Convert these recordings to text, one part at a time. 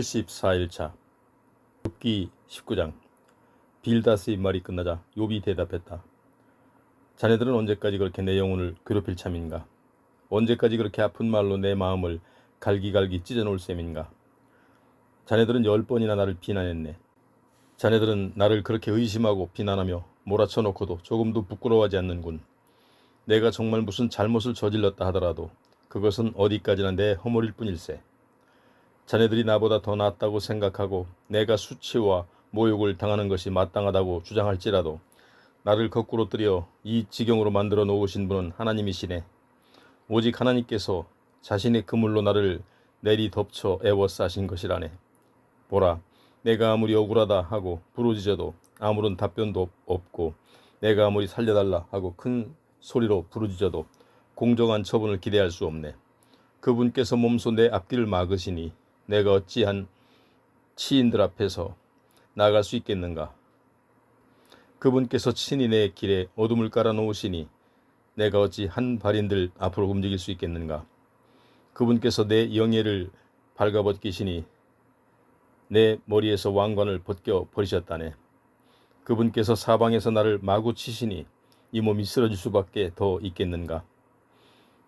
74일차 욥기 19장. 빌다스의 말이 끝나자 욥이 대답했다. 자네들은 언제까지 그렇게 내 영혼을 괴롭힐 참인가? 언제까지 그렇게 아픈 말로 내 마음을 갈기갈기 찢어놓을 셈인가? 자네들은 10번이나 나를 비난했네. 자네들은 나를 그렇게 의심하고 비난하며 몰아쳐놓고도 조금도 부끄러워하지 않는군. 내가 정말 무슨 잘못을 저질렀다 하더라도 그것은 어디까지나 내 허물일 뿐일세. 자네들이 나보다 더 낫다고 생각하고 내가 수치와 모욕을 당하는 것이 마땅하다고 주장할지라도 나를 거꾸로 들여 이 지경으로 만들어 놓으신 분은 하나님이시네. 오직 하나님께서 자신의 그물로 나를 내리 덮쳐 애워싸신 것이라네. 보라, 내가 아무리 억울하다 하고 부르짖어도 아무런 답변도 없고, 내가 아무리 살려달라 하고 큰 소리로 부르짖어도 공정한 처분을 기대할 수 없네. 그분께서 몸소 내 앞길을 막으시니 내가 어찌한 치인들 앞에서 나아갈 수 있겠는가? 그분께서 친히 내 길에 어둠을 깔아놓으시니 내가 어찌 한 발인들 앞으로 움직일 수 있겠는가? 그분께서 내 영예를 발가벗기시니 내 머리에서 왕관을 벗겨 버리셨다네. 그분께서 사방에서 나를 마구 치시니 이 몸이 쓰러질 수밖에 더 있겠는가?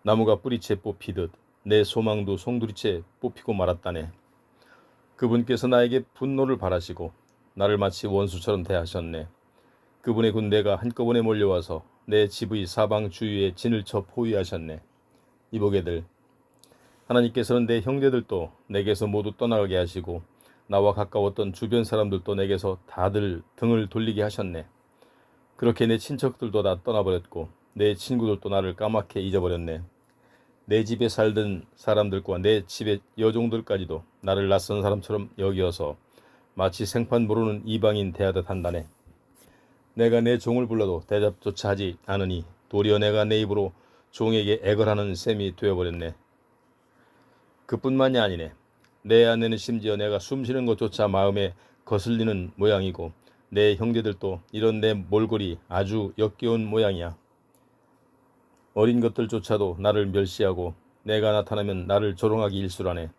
나무가 뿌리채 뽑히듯 내 소망도 송두리째 뽑히고 말았다네. 그분께서 나에게 분노를 바라시고 나를 마치 원수처럼 대하셨네. 그분의 군대가 한꺼번에 몰려와서 내 집의 사방 주위에 진을 쳐 포위하셨네. 이보게들, 하나님께서는 내 형제들도 내게서 모두 떠나가게 하시고 나와 가까웠던 주변 사람들도 내게서 다들 등을 돌리게 하셨네. 그렇게 내 친척들도 다 떠나버렸고 내 친구들도 나를 까맣게 잊어버렸네. 내 집에 살던 사람들과 내 집의 여종들까지도 나를 낯선 사람처럼 여기어서 마치 생판 모르는 이방인 대하듯 한다네. 내가 내 종을 불러도 대답조차 하지 않으니 도리어 내가 내 입으로 종에게 애걸하는 셈이 되어버렸네. 그뿐만이 아니네. 내 안에는 심지어 내가 숨쉬는 것조차 마음에 거슬리는 모양이고 내 형제들도 이런 내 몰골이 아주 역겨운 모양이야. 어린 것들조차도 나를 멸시하고 내가 나타나면 나를 조롱하기 일쑤라네.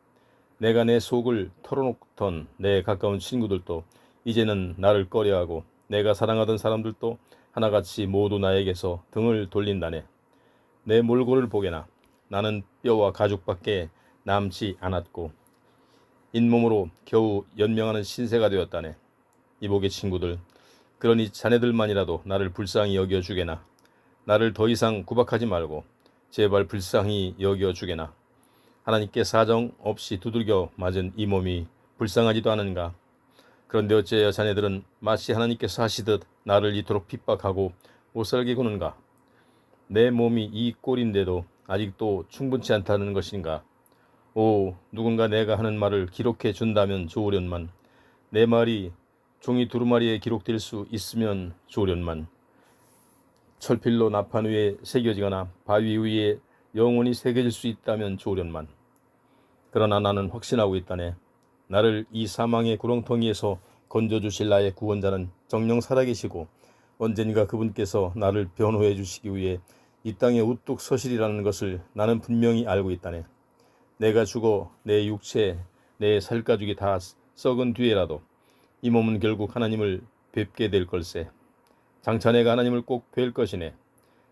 내가 내 속을 털어놓던 내 가까운 친구들도 이제는 나를 꺼려하고 내가 사랑하던 사람들도 하나같이 모두 나에게서 등을 돌린다네. 내 몰골을 보게나 나는 뼈와 가죽밖에 남지 않았고 잇몸으로 겨우 연명하는 신세가 되었다네. 이보게 친구들, 그러니 자네들만이라도 나를 불쌍히 여겨주게나. 나를 더 이상 구박하지 말고 제발 불쌍히 여겨주게나. 하나님께 사정 없이 두들겨 맞은 이 몸이 불쌍하지도 않은가? 그런데 어째야 자네들은 마치 하나님께서 하시듯 나를 이토록 핍박하고 못살게 구는가? 내 몸이 이 꼴인데도 아직도 충분치 않다는 것인가? 오, 누군가 내가 하는 말을 기록해 준다면 좋으련만. 내 말이 종이 두루마리에 기록될 수 있으면 좋으련만. 철필로 나판 위에 새겨지거나 바위 위에 영원히 새겨질 수 있다면 좋으련만. 그러나 나는 확신하고 있다네. 나를 이 사망의 구렁텅이에서 건져주실 나의 구원자는 정녕 살아계시고 언젠가 그분께서 나를 변호해 주시기 위해 이 땅에 우뚝 서시리라는 것을 나는 분명히 알고 있다네. 내가 죽어 내 육체, 내 살가죽이 다 썩은 뒤에라도 이 몸은 결국 하나님을 뵙게 될 걸세. 장차 내가 하나님을 꼭 뵐 것이네.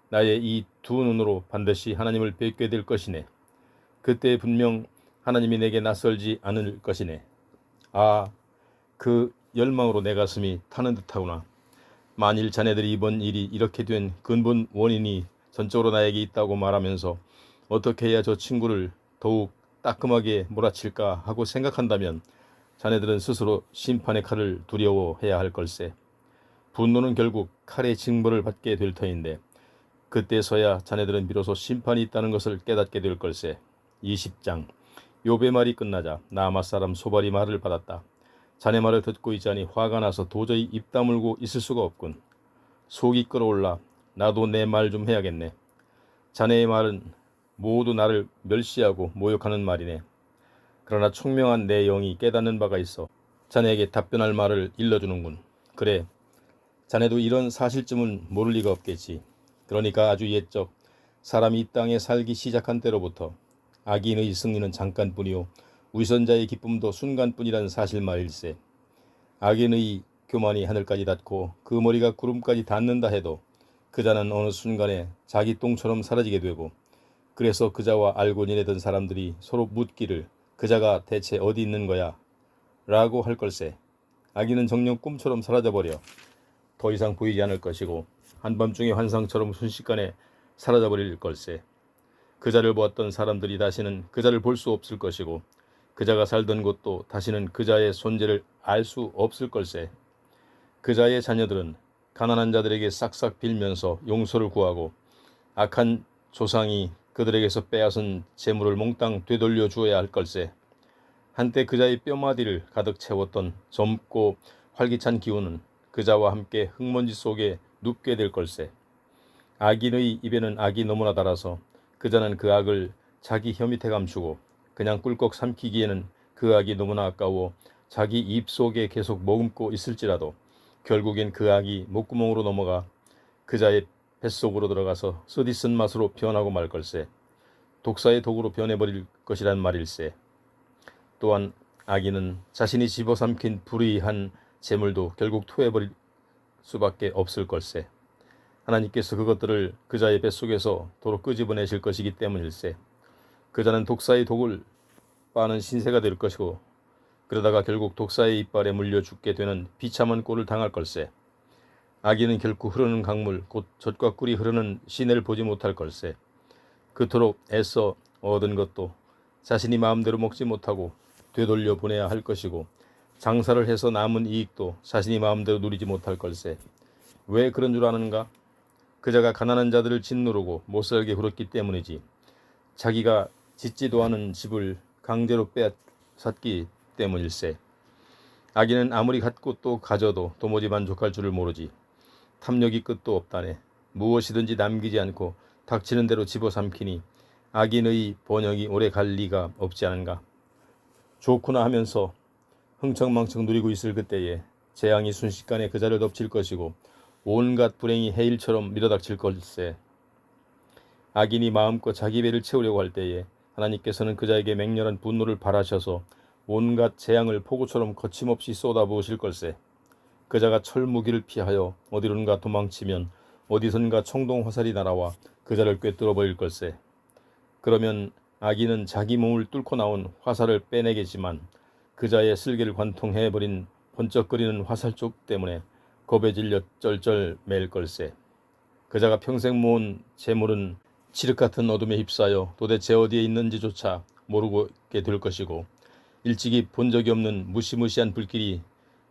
나의 이 두 눈으로 반드시 하나님을 뵙게 될 것이네. 그때 분명 하나님이 내게 낯설지 않을 것이네. 아, 그 열망으로 내 가슴이 타는 듯하구나. 만일 자네들이 이번 일이 이렇게 된 근본 원인이 전적으로 나에게 있다고 말하면서 어떻게 해야 저 친구를 더욱 따끔하게 몰아칠까 하고 생각한다면 자네들은 스스로 심판의 칼을 두려워해야 할 걸세. 분노는 결국 칼의 징벌을 받게 될 터인데 그때서야 자네들은 비로소 심판이 있다는 것을 깨닫게 될 걸세. 20장. 욥의 말이 끝나자 나아마 사람 소발이 말을 받았다. 자네 말을 듣고 있자니 화가 나서 도저히 입 다물고 있을 수가 없군. 속이 끓어올라 나도 내 말 좀 해야겠네. 자네의 말은 모두 나를 멸시하고 모욕하는 말이네. 그러나 총명한 내 영이 깨닫는 바가 있어 자네에게 답변할 말을 일러주는군. 그래, 자네도 이런 사실쯤은 모를 리가 없겠지. 그러니까 아주 옛적 사람이 이 땅에 살기 시작한 때로부터 악인의 승리는 잠깐뿐이요 위선자의 기쁨도 순간뿐이라는 사실 말일세. 악인의 교만이 하늘까지 닿고 그 머리가 구름까지 닿는다 해도 그자는 어느 순간에 자기 똥처럼 사라지게 되고, 그래서 그자와 알고 지내던 사람들이 서로 묻기를 그자가 대체 어디 있는 거야? 라고 할 걸세. 악인은 정녕 꿈처럼 사라져버려 더 이상 보이지 않을 것이고 한밤중의 환상처럼 순식간에 사라져버릴 걸세. 그자를 보았던 사람들이 다시는 그자를 볼 수 없을 것이고 그자가 살던 곳도 다시는 그자의 존재를 알 수 없을 걸세. 그자의 자녀들은 가난한 자들에게 싹싹 빌면서 용서를 구하고 악한 조상이 그들에게서 빼앗은 재물을 몽땅 되돌려 주어야 할 걸세. 한때 그자의 뼈마디를 가득 채웠던 젊고 활기찬 기운은 그자와 함께 흙먼지 속에 눕게 될 걸세. 악인의 입에는 악이 너무나 달아서 그자는 그 악을 자기 혀 밑에 감추고 그냥 꿀꺽 삼키기에는 그 악이 너무나 아까워 자기 입 속에 계속 머금고 있을지라도 결국엔 그 악이 목구멍으로 넘어가 그자의 뱃속으로 들어가서 쓰디쓴 맛으로 변하고 말 걸세. 독사의 독으로 변해버릴 것이란 말일세. 또한 악인은 자신이 집어삼킨 불의한 재물도 결국 토해버릴 수밖에 없을 걸세. 하나님께서 그것들을 그자의 뱃속에서 도로 끄집어내실 것이기 때문일세. 그자는 독사의 독을 빠는 신세가 될 것이고 그러다가 결국 독사의 이빨에 물려 죽게 되는 비참한 꼴을 당할 걸세. 악인은 결코 흐르는 강물 곧 젖과 꿀이 흐르는 시내를 보지 못할 걸세. 그토록 애써 얻은 것도 자신이 마음대로 먹지 못하고 되돌려 보내야 할 것이고 장사를 해서 남은 이익도 자신이 마음대로 누리지 못할 걸세. 왜 그런 줄 아는가? 그자가 가난한 자들을 짓누르고 못살게 굴었기 때문이지. 자기가 짓지도 않은 집을 강제로 빼앗았기 때문일세. 악인은 아무리 갖고 또 가져도 도무지 만족할 줄을 모르지. 탐욕이 끝도 없다네. 무엇이든지 남기지 않고 닥치는 대로 집어삼키니 악인의 번영이 오래 갈 리가 없지 않은가. 좋구나 하면서 흥청망청 누리고 있을 그때에 재앙이 순식간에 그자를 덮칠 것이고 온갖 불행이 해일처럼 밀어닥칠 걸세. 악인이 마음껏 자기 배를 채우려고 할 때에 하나님께서는 그자에게 맹렬한 분노를 발하셔서 온갖 재앙을 폭우처럼 거침없이 쏟아부으실 걸세. 그자가 철무기를 피하여 어디론가 도망치면 어디선가 청동 화살이 날아와 그자를 꿰뚫어 버릴 걸세. 그러면 악인은 자기 몸을 뚫고 나온 화살을 빼내겠지만 그자의 슬개를 관통해버린 번쩍거리는 화살쪽 때문에 겁에 질려 쩔쩔 맬 걸세. 그자가 평생 모은 재물은 칠흑 같은 어둠에 휩싸여 도대체 어디에 있는지조차 모르게 될 것이고 일찍이 본 적이 없는 무시무시한 불길이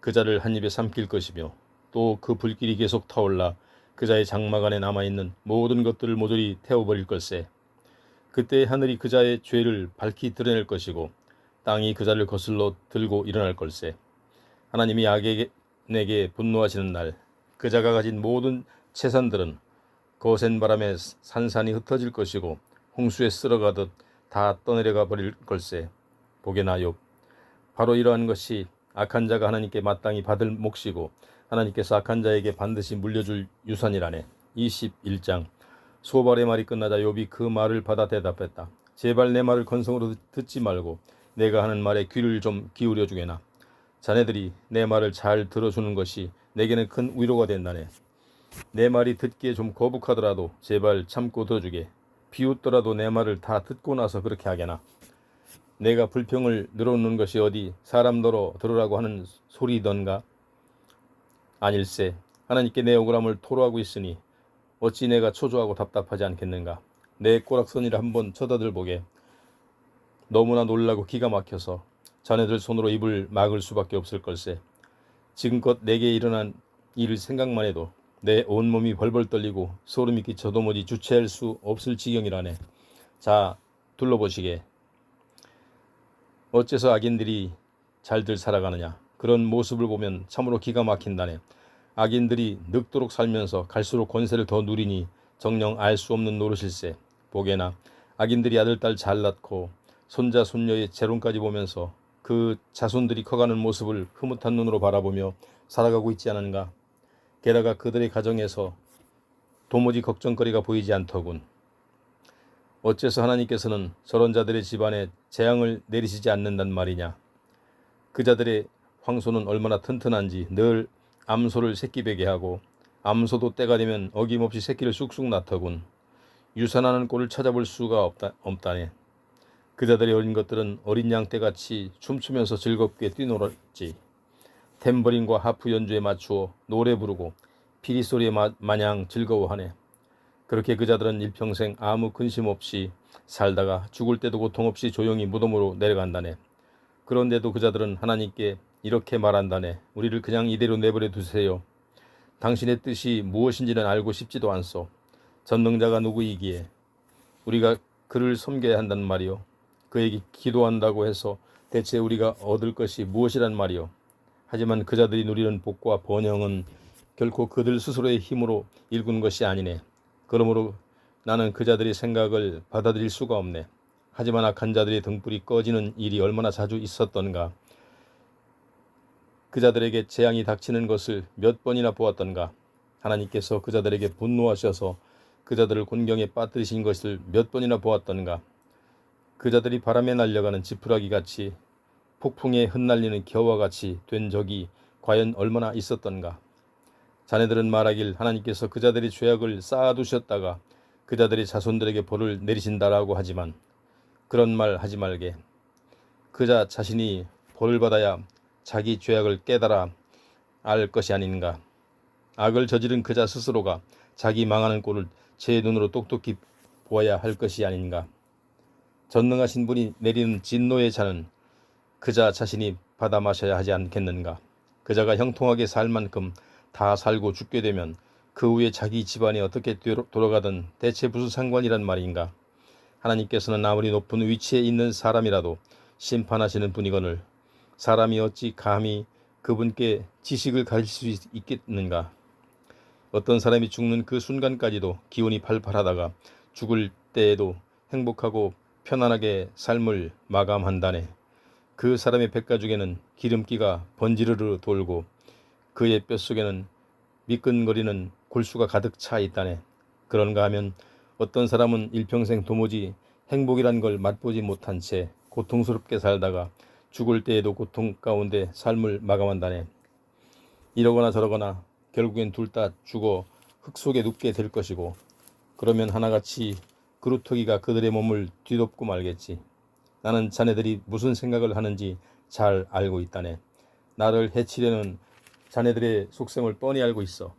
그자를 한 입에 삼킬 것이며 또 그 불길이 계속 타올라 그자의 장막 안에 남아있는 모든 것들을 모조리 태워버릴 걸세. 그때 하늘이 그자의 죄를 밝히 드러낼 것이고 땅이 그자를 거슬러 들고 일어날 걸세. 하나님이 악인에게 분노하시는 날 그자가 가진 모든 재산들은 거센 바람에 산산이 흩어질 것이고 홍수에 쓸어가듯 다 떠내려가 버릴 걸세. 보게나 욥. 바로 이러한 것이 악한 자가 하나님께 마땅히 받을 몫이고 하나님께서 악한 자에게 반드시 물려줄 유산이라네. 21장. 소발의 말이 끝나자 욥이 그 말을 받아 대답했다. 제발 내 말을 건성으로 듣지 말고 내가 하는 말에 귀를 좀 기울여 주게나. 자네들이 내 말을 잘 들어주는 것이 내게는 큰 위로가 된다네. 내 말이 듣기에 좀 거북하더라도 제발 참고 들어주게. 비웃더라도 내 말을 다 듣고 나서 그렇게 하게나. 내가 불평을 늘어놓는 것이 어디 사람 너러 들으라고 하는 소리던가? 아닐세. 하나님께 내 억울함을 토로하고 있으니 어찌 내가 초조하고 답답하지 않겠는가. 내 꼬락서니를 한번 쳐다들 보게. 너무나 놀라고 기가 막혀서 자네들 손으로 입을 막을 수밖에 없을 걸세. 지금껏 내게 일어난 일을 생각만 해도 내 온몸이 벌벌 떨리고 소름이 끼쳐 도무지 주체할 수 없을 지경이라네. 자, 둘러보시게. 어째서 악인들이 잘들 살아가느냐. 그런 모습을 보면 참으로 기가 막힌다네. 악인들이 늙도록 살면서 갈수록 권세를 더 누리니 정녕 알 수 없는 노릇일세. 보게나 악인들이 아들딸 잘 낳고 손자 손녀의 재론까지 보면서 그 자손들이 커가는 모습을 흐뭇한 눈으로 바라보며 살아가고 있지 않은가. 게다가 그들의 가정에서 도무지 걱정거리가 보이지 않더군. 어째서 하나님께서는 저런 자들의 집안에 재앙을 내리시지 않는단 말이냐. 그 자들의 황소는 얼마나 튼튼한지 늘 암소를 새끼베게 하고 암소도 때가 되면 어김없이 새끼를 쑥쑥 낳더군. 유산하는 꼴을 찾아볼 수가 없다네. 그 자들의 어린 것들은 어린 양 떼같이 춤추면서 즐겁게 뛰놀았지. 탬버린과 하프 연주에 맞추어 노래 부르고 피리 소리에 마냥 즐거워하네. 그렇게 그 자들은 일평생 아무 근심 없이 살다가 죽을 때도 고통 없이 조용히 무덤으로 내려간다네. 그런데도 그 자들은 하나님께 이렇게 말한다네. 우리를 그냥 이대로 내버려 두세요. 당신의 뜻이 무엇인지는 알고 싶지도 않소. 전능자가 누구이기에 우리가 그를 섬겨야 한단 말이요. 그에게 기도한다고 해서 대체 우리가 얻을 것이 무엇이란 말이요. 하지만 그 자들이 누리는 복과 번영은 결코 그들 스스로의 힘으로 일군 것이 아니네. 그러므로 나는 그 자들의 생각을 받아들일 수가 없네. 하지만 악한 자들의 등불이 꺼지는 일이 얼마나 자주 있었던가. 그 자들에게 재앙이 닥치는 것을 몇 번이나 보았던가. 하나님께서 그 자들에게 분노하셔서 그 자들을 곤경에 빠뜨리신 것을 몇 번이나 보았던가. 그 자들이 바람에 날려가는 지푸라기 같이 폭풍에 흩날리는 겨와 같이 된 적이 과연 얼마나 있었던가. 자네들은 말하길 하나님께서 그 자들의 죄악을 쌓아두셨다가 그 자들의 자손들에게 벌을 내리신다라고 하지만 그런 말 하지 말게. 그자 자신이 벌을 받아야 자기 죄악을 깨달아 알 것이 아닌가. 악을 저지른 그자 스스로가 자기 망하는 꼴을 제 눈으로 똑똑히 보아야 할 것이 아닌가. 전능하신 분이 내리는 진노의 잔은 그자 자신이 받아 마셔야 하지 않겠는가. 그자가 형통하게 살 만큼 다 살고 죽게 되면 그 후에 자기 집안이 어떻게 돌아가든 대체 무슨 상관이란 말인가. 하나님께서는 아무리 높은 위치에 있는 사람이라도 심판하시는 분이거늘 사람이 어찌 감히 그분께 지식을 가르칠 수 있겠는가. 어떤 사람이 죽는 그 순간까지도 기운이 팔팔하다가 죽을 때에도 행복하고 편안하게 삶을 마감한다네. 그 사람의 백가죽에는 기름기가 번지르르 돌고 그의 뼛속에는 미끈거리는 골수가 가득 차 있다네. 그런가 하면 어떤 사람은 일평생 도무지 행복이란 걸 맛보지 못한 채 고통스럽게 살다가 죽을 때에도 고통 가운데 삶을 마감한다네. 이러거나 저러거나 결국엔 둘 다 죽어 흙 속에 눕게 될 것이고 그러면 하나같이 그루터기가 그들의 몸을 뒤덮고 말겠지. 나는 자네들이 무슨 생각을 하는지 잘 알고 있다네. 나를 해치려는 자네들의 속셈을 뻔히 알고 있어.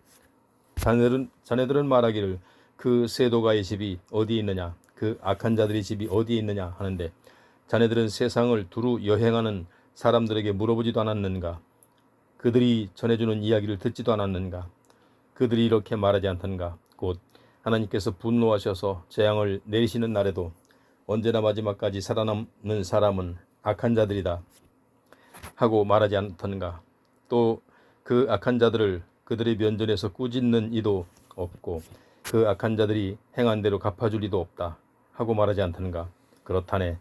자네들은 말하기를 그 세도가의 집이 어디에 있느냐, 그 악한 자들의 집이 어디에 있느냐 하는데 자네들은 세상을 두루 여행하는 사람들에게 물어보지도 않았는가? 그들이 전해주는 이야기를 듣지도 않았는가? 그들이 이렇게 말하지 않던가? 곧 하나님께서 분노하셔서 재앙을 내리시는 날에도 언제나 마지막까지 살아남는 사람은 악한 자들이다 하고 말하지 않던가? 또 그 악한 자들을 그들의 면전에서 꾸짖는 이도 없고 그 악한 자들이 행한 대로 갚아줄 이도 없다 하고 말하지 않던가? 그렇다네.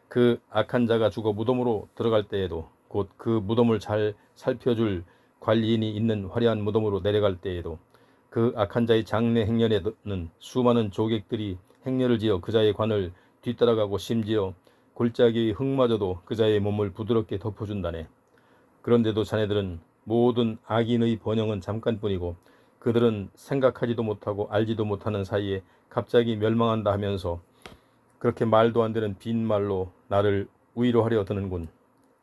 그 악한 자가 죽어 무덤으로 들어갈 때에도 곧 그 무덤을 잘 살펴줄 관리인이 있는 화려한 무덤으로 내려갈 때에도 그 악한 자의 장례 행렬에는 수많은 조객들이 행렬을 지어 그자의 관을 뒤따라가고 심지어 골짜기의 흙마저도 그자의 몸을 부드럽게 덮어준다네. 그런데도 자네들은 모든 악인의 번영은 잠깐뿐이고 그들은 생각하지도 못하고 알지도 못하는 사이에 갑자기 멸망한다 하면서 그렇게 말도 안 되는 빈말로 나를 위로하려 드는군.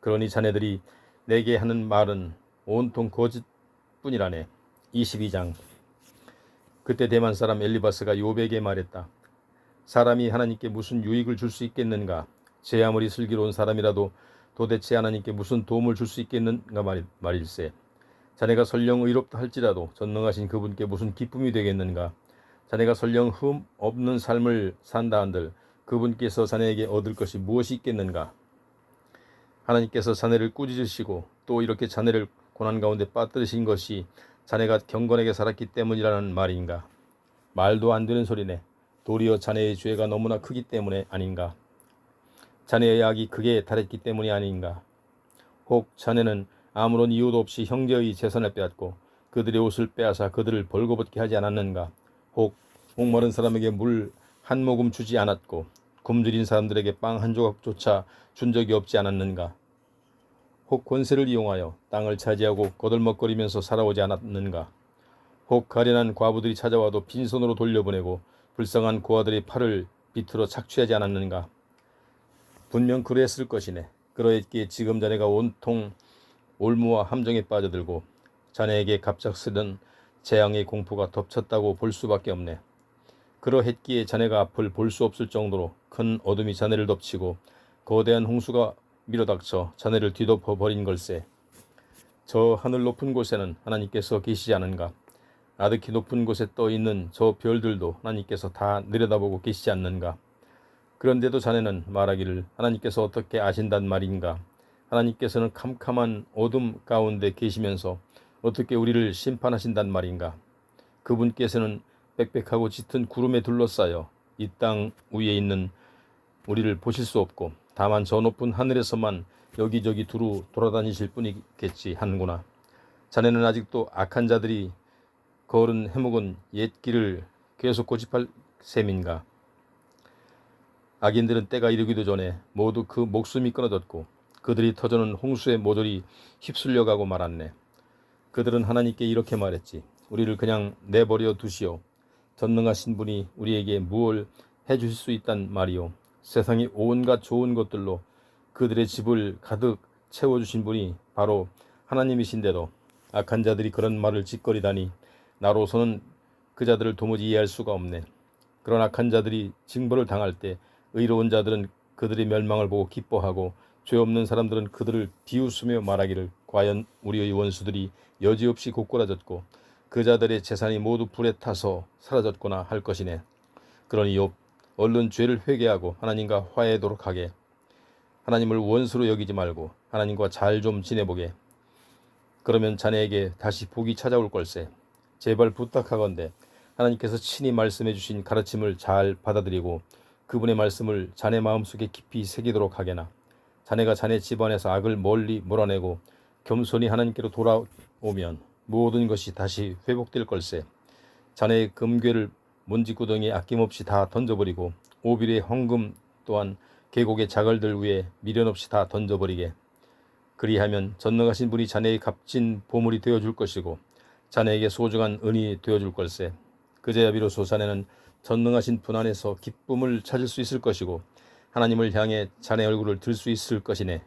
그러니 자네들이 내게 하는 말은 온통 거짓뿐이라네. 22장. 그때 대만 사람 엘리바스가 욥에게 말했다. 사람이 하나님께 무슨 유익을 줄 수 있겠는가? 제 아무리 슬기로운 사람이라도 도대체 하나님께 무슨 도움을 줄 수 있겠는가 말일세. 자네가 설령 의롭다 할지라도 전능하신 그분께 무슨 기쁨이 되겠는가? 자네가 설령 흠 없는 삶을 산다 한들 그분께서 자네에게 얻을 것이 무엇이 있겠는가? 하나님께서 자네를 꾸짖으시고 또 이렇게 자네를 고난 가운데 빠뜨리신 것이 자네가 경건하게 살았기 때문이라는 말인가? 말도 안 되는 소리네. 도리어 자네의 죄가 너무나 크기 때문에 아닌가? 자네의 악이 극에 달했기 때문이 아닌가? 혹 자네는 아무런 이유도 없이 형제의 재산을 빼앗고 그들의 옷을 빼앗아 그들을 벌거벗게 하지 않았는가? 혹 목마른 사람에게 물 한 모금 주지 않았고 굶주린 사람들에게 빵 한 조각조차 준 적이 없지 않았는가? 혹 권세를 이용하여 땅을 차지하고 거들먹거리면서 살아오지 않았는가? 혹 가련한 과부들이 찾아와도 빈손으로 돌려보내고 불쌍한 고아들의 팔을 비틀어 착취하지 않았는가? 분명 그랬을 것이네. 그러했기에 지금 자네가 온통 올무와 함정에 빠져들고 자네에게 갑작스런 재앙의 공포가 덮쳤다고 볼 수밖에 없네. 그러했기에 자네가 앞을 볼 수 없을 정도로 큰 어둠이 자네를 덮치고 거대한 홍수가 밀어닥쳐 자네를 뒤덮어 버린 걸세. 저 하늘 높은 곳에는 하나님께서 계시지 않은가? 아득히 높은 곳에 떠 있는 저 별들도 하나님께서 다 내려다보고 계시지 않는가? 그런데도 자네는 말하기를 하나님께서 어떻게 아신단 말인가? 하나님께서는 캄캄한 어둠 가운데 계시면서 어떻게 우리를 심판하신단 말인가? 그분께서는 빽빽하고 짙은 구름에 둘러싸여 이 땅 위에 있는 우리를 보실 수 없고 다만 저 높은 하늘에서만 여기저기 두루 돌아다니실 뿐이겠지 하는구나. 자네는 아직도 악한 자들이 걸은 해묵은 옛 길을 계속 고집할 셈인가? 악인들은 때가 이르기도 전에 모두 그 목숨이 끊어졌고 그들이 터져는 홍수에 모조리 휩쓸려가고 말았네. 그들은 하나님께 이렇게 말했지. 우리를 그냥 내버려 두시오. 전능하신 분이 우리에게 무엇을 해주실 수 있단 말이오. 세상이 온갖 좋은 것들로 그들의 집을 가득 채워주신 분이 바로 하나님이신데도 악한 자들이 그런 말을 짓거리다니 나로서는 그 자들을 도무지 이해할 수가 없네. 그런 악한 자들이 징벌을 당할 때 의로운 자들은 그들의 멸망을 보고 기뻐하고 죄 없는 사람들은 그들을 비웃으며 말하기를 과연 우리의 원수들이 여지없이 고꾸라졌고 그 자들의 재산이 모두 불에 타서 사라졌구나 할 것이네. 그러니 욥 얼른 죄를 회개하고 하나님과 화해하도록 하게. 하나님을 원수로 여기지 말고 하나님과 잘 좀 지내보게. 그러면 자네에게 다시 복이 찾아올 걸세. 제발 부탁하건대 하나님께서 친히 말씀해 주신 가르침을 잘 받아들이고 그분의 말씀을 자네 마음속에 깊이 새기도록 하게나. 자네가 자네 집안에서 악을 멀리 몰아내고 겸손히 하나님께로 돌아오면 모든 것이 다시 회복될 걸세. 자네의 금괴를 먼지구덩이에 아낌없이 다 던져버리고 오빌의 황금 또한 계곡의 자갈들 위에 미련 없이 다 던져버리게. 그리하면 전능하신 분이 자네의 값진 보물이 되어줄 것이고 자네에게 소중한 은이 되어줄 걸세. 그제야 비로소 자네는 전능하신 분 안에서 기쁨을 찾을 수 있을 것이고 하나님을 향해 자네 얼굴을 들 수 있을 것이네.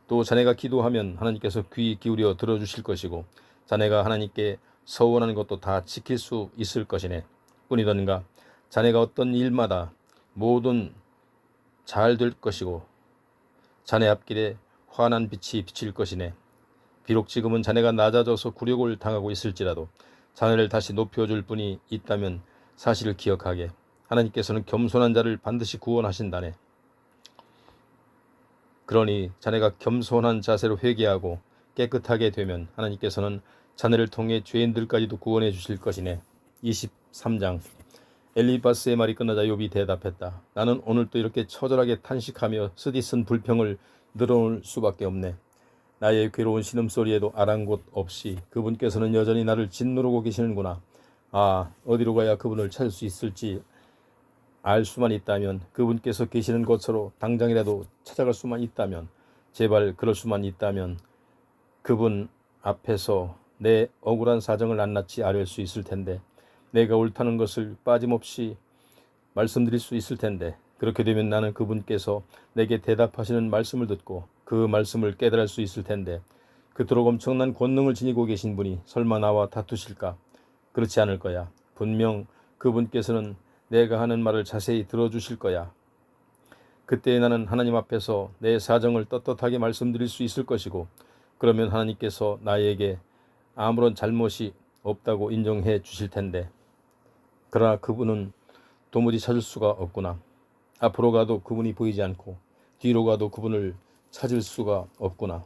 또 자네가 기도하면 하나님께서 귀 기울여 들어주실 것이고 자네가 하나님께 서원하는 것도 다 지킬 수 있을 것이네. 뿐이던가 자네가 어떤 일마다 모든 잘 될 것이고 자네 앞길에 환한 빛이 비칠 것이네. 비록 지금은 자네가 낮아져서 굴욕을 당하고 있을지라도 자네를 다시 높여줄 분이 있다면 사실을 기억하게. 하나님께서는 겸손한 자를 반드시 구원하신다네. 그러니 자네가 겸손한 자세로 회개하고 깨끗하게 되면 하나님께서는 자네를 통해 죄인들까지도 구원해 주실 것이네. 23장. 엘리바스의 말이 끝나자 욥이 대답했다. 나는 오늘도 이렇게 처절하게 탄식하며 쓰디쓴 불평을 늘어놓을 수밖에 없네. 나의 괴로운 신음소리에도 아랑곳 없이 그분께서는 여전히 나를 짓누르고 계시는구나. 아, 어디로 가야 그분을 찾을 수 있을지 알 수만 있다면, 그분께서 계시는 곳으로 당장이라도 찾아갈 수만 있다면, 제발 그럴 수만 있다면 그분 앞에서 내 억울한 사정을 낱낱이 아뢰 수 있을 텐데, 내가 옳다는 것을 빠짐없이 말씀드릴 수 있을 텐데, 그렇게 되면 나는 그분께서 내게 대답하시는 말씀을 듣고 그 말씀을 깨달을 수 있을 텐데, 그토록 엄청난 권능을 지니고 계신 분이 설마 나와 다투실까? 그렇지 않을 거야. 분명 그분께서는 내가 하는 말을 자세히 들어주실 거야. 그때 나는 하나님 앞에서 내 사정을 떳떳하게 말씀드릴 수 있을 것이고, 그러면 하나님께서 나에게 아무런 잘못이 없다고 인정해 주실 텐데, 그러나 그분은 도무지 찾을 수가 없구나. 앞으로 가도 그분이 보이지 않고 뒤로 가도 그분을 찾을 수가 없구나.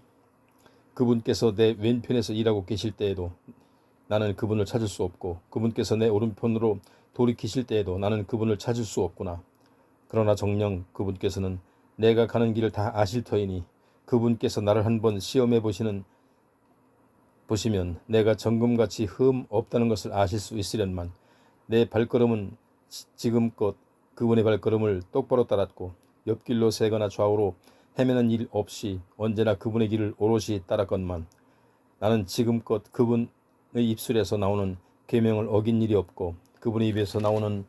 그분께서 내 왼편에서 일하고 계실 때에도 나는 그분을 찾을 수 없고, 그분께서 내 오른편으로 돌이키실 때에도 나는 그분을 찾을 수 없구나. 그러나 정녕 그분께서는 내가 가는 길을 다 아실 터이니 그분께서 나를 한번 시험해 보시면 내가 정금같이 흠 없다는 것을 아실 수 있으련만, 내 발걸음은 지금껏 그분의 발걸음을 똑바로 따랐고 옆길로 새거나 좌우로 헤매는 일 없이 언제나 그분의 길을 오롯이 따랐건만 나는 지금껏 그분의 입술에서 나오는 계명을 어긴 일이 없고 그분의 입에서 나오는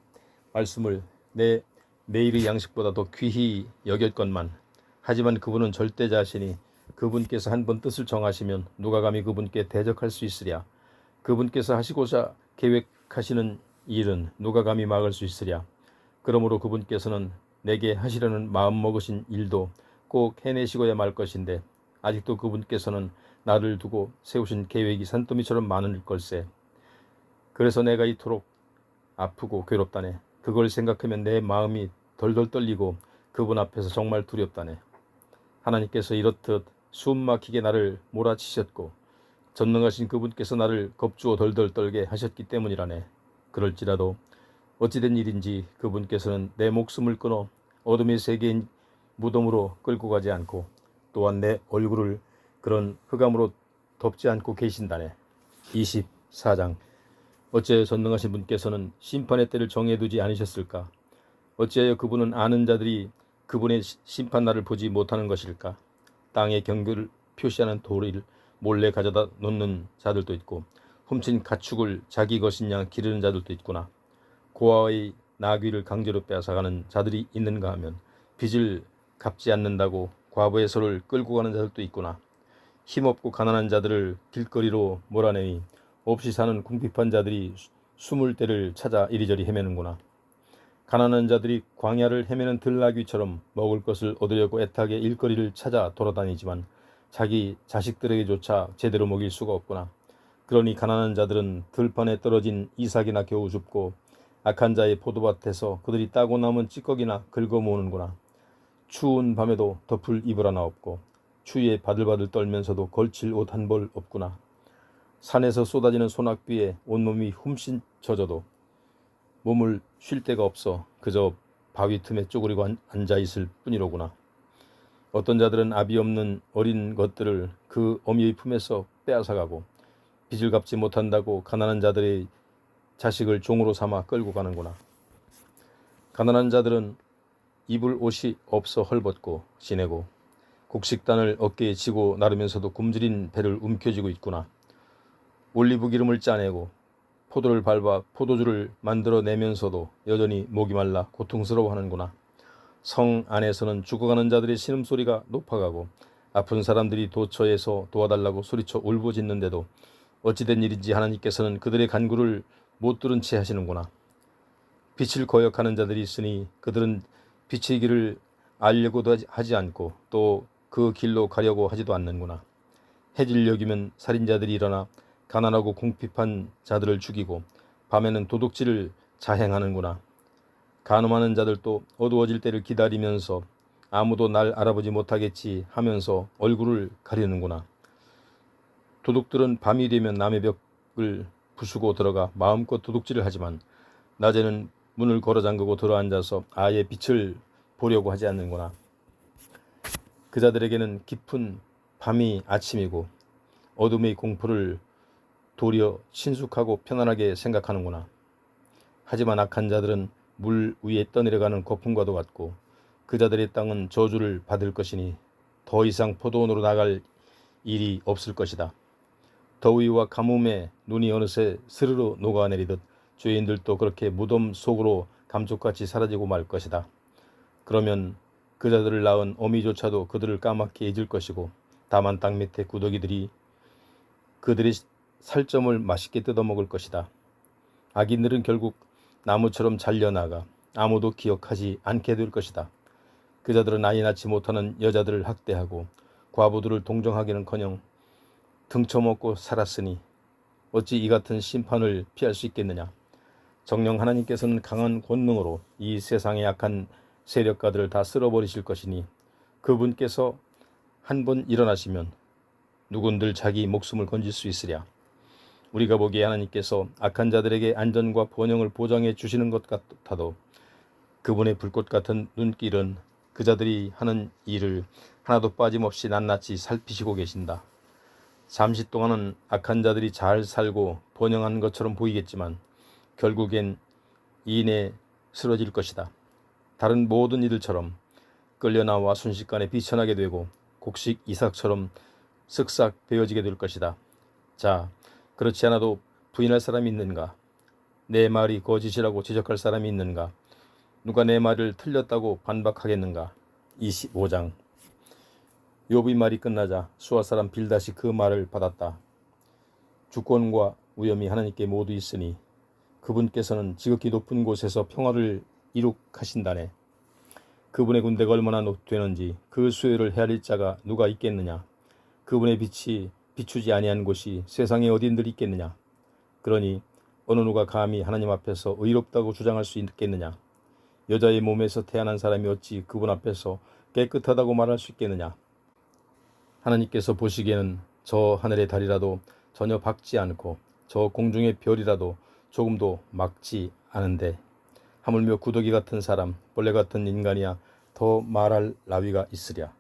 말씀을 내 매일의 양식보다 더 귀히 여겼건만 하지만 그분은 절대자신이 그분께서 한번 뜻을 정하시면 누가 감히 그분께 대적할 수 있으랴. 그분께서 하시고자 계획하시는 일은 누가 감히 막을 수 있으랴. 그러므로 그분께서는 내게 하시려는 마음먹으신 일도 꼭 해내시고야 말 것인데 아직도 그분께서는 나를 두고 세우신 계획이 산더미처럼 많을 걸세. 그래서 내가 이토록 아프고 괴롭다네. 그걸 생각하면 내 마음이 덜덜 떨리고 그분 앞에서 정말 두렵다네. 하나님께서 이렇듯 숨 막히게 나를 몰아치셨고 전능하신 그분께서 나를 겁주어 덜덜 떨게 하셨기 때문이라네. 그럴지라도 어찌된 일인지 그분께서는 내 목숨을 끊어 어둠의 세계인 무덤으로 끌고 가지 않고 또한 내 얼굴을 그런 흑암으로 덮지 않고 계신다네. 24장. 어찌하여 전능하신 분께서는 심판의 때를 정해두지 않으셨을까? 어찌하여 그분은 아는 자들이 그분의 심판날을 보지 못하는 것일까? 땅의 경계를 표시하는 돌을 몰래 가져다 놓는 자들도 있고 훔친 가축을 자기 것인 양 기르는 자들도 있구나. 고아의 나귀를 강제로 빼앗아가는 자들이 있는가 하면 빚을 갚지 않는다고 과부의 소를 끌고 가는 자들도 있구나. 힘없고 가난한 자들을 길거리로 몰아내니 없이 사는 궁핍한 자들이 숨을 데를 찾아 이리저리 헤매는구나. 가난한 자들이 광야를 헤매는 들나귀처럼 먹을 것을 얻으려고 애타게 일거리를 찾아 돌아다니지만 자기 자식들에게조차 제대로 먹일 수가 없구나. 그러니 가난한 자들은 들판에 떨어진 이삭이나 겨우 줍고 악한 자의 포도밭에서 그들이 따고 남은 찌꺼기나 긁어 모으는구나. 추운 밤에도 덮을 이불 하나 없고 추위에 바들바들 떨면서도 걸칠 옷 한 벌 없구나. 산에서 쏟아지는 소낙비에 온몸이 훔신 젖어도 몸을 쉴 데가 없어 그저 바위 틈에 쪼그리고 앉아있을 뿐이로구나. 어떤 자들은 아비 없는 어린 것들을 그 어미의 품에서 빼앗아가고 빚을 갚지 못한다고 가난한 자들의 자식을 종으로 삼아 끌고 가는구나. 가난한 자들은 입을 옷이 없어 헐벗고 지내고 곡식단을 어깨에 지고 나르면서도 굶주린 배를 움켜쥐고 있구나. 올리브 기름을 짜내고 포도를 밟아 포도주를 만들어내면서도 여전히 목이 말라 고통스러워하는구나. 성 안에서는 죽어가는 자들의 신음소리가 높아가고 아픈 사람들이 도처에서 도와달라고 소리쳐 울부짖는데도 어찌된 일인지 하나님께서는 그들의 간구를 못 들은 채 하시는구나. 빛을 거역하는 자들이 있으니 그들은 빛의 길을 알려고도 하지 않고 또 그 길로 가려고 하지도 않는구나. 해질 여기면 살인자들이 일어나 가난하고 궁핍한 자들을 죽이고 밤에는 도둑질을 자행하는구나. 간음하는 자들도 어두워질 때를 기다리면서 아무도 날 알아보지 못하겠지 하면서 얼굴을 가리는구나. 도둑들은 밤이 되면 남의 벽을 부수고 들어가 마음껏 도둑질을 하지만 낮에는 문을 걸어 잠그고 들어앉아서 아예 빛을 보려고 하지 않는구나. 그 자들에게는 깊은 밤이 아침이고 어둠의 공포를 도리어 친숙하고 편안하게 생각하는구나. 하지만 악한 자들은 물 위에 떠내려가는 거품과도 같고 그 자들의 땅은 저주를 받을 것이니 더 이상 포도원으로 나갈 일이 없을 것이다. 더위와 가뭄에 눈이 어느새 스르르 녹아내리듯 죄인들도 그렇게 무덤 속으로 감쪽같이 사라지고 말 것이다. 그러면 그 자들을 낳은 어미조차도 그들을 까맣게 잊을 것이고 다만 땅 밑에 구더기들이 그들의 살점을 맛있게 뜯어먹을 것이다. 악인들은 결국 나무처럼 잘려나가 아무도 기억하지 않게 될 것이다. 그 자들은 아이 낳지 못하는 여자들을 학대하고 과부들을 동정하기는커녕 등쳐먹고 살았으니 어찌 이 같은 심판을 피할 수 있겠느냐. 정녕 하나님께서는 강한 권능으로 이 세상의 악한 세력가들을 다 쓸어버리실 것이니 그분께서 한 번 일어나시면 누군들 자기 목숨을 건질 수 있으랴. 우리가 보기에 하나님께서 악한 자들에게 안전과 번영을 보장해 주시는 것 같아도 그분의 불꽃 같은 눈길은 그 자들이 하는 일을 하나도 빠짐없이 낱낱이 살피시고 계신다. 잠시 동안은 악한 자들이 잘 살고 번영한 것처럼 보이겠지만 결국엔 이인에 쓰러질 것이다. 다른 모든 이들처럼 끌려나와 순식간에 비천하게 되고 곡식 이삭처럼 쓱싹 베어지게 될 것이다. 자, 그렇지 않아도 부인할 사람이 있는가? 내 말이 거짓이라고 지적할 사람이 있는가? 누가 내 말을 틀렸다고 반박하겠는가? 25장. 욥의 말이 끝나자 수아 사람 빌닷이 그 말을 받았다. 주권과 위엄이 하나님께 모두 있으니 그분께서는 지극히 높은 곳에서 평화를 이룩하신다네. 그분의 군대가 얼마나 되는지 그 수요를 헤아릴 자가 누가 있겠느냐. 그분의 빛이 비추지 아니한 곳이 세상에 어딘들 있겠느냐. 그러니 어느 누가 감히 하나님 앞에서 의롭다고 주장할 수 있겠느냐. 여자의 몸에서 태어난 사람이 어찌 그분 앞에서 깨끗하다고 말할 수 있겠느냐. 하나님께서 보시기에는 저 하늘의 달이라도 전혀 밝지 않고 저 공중의 별이라도 조금도 맑지 않은데 하물며 구더기 같은 사람, 벌레 같은 인간이야 더 말할 나위가 있으랴.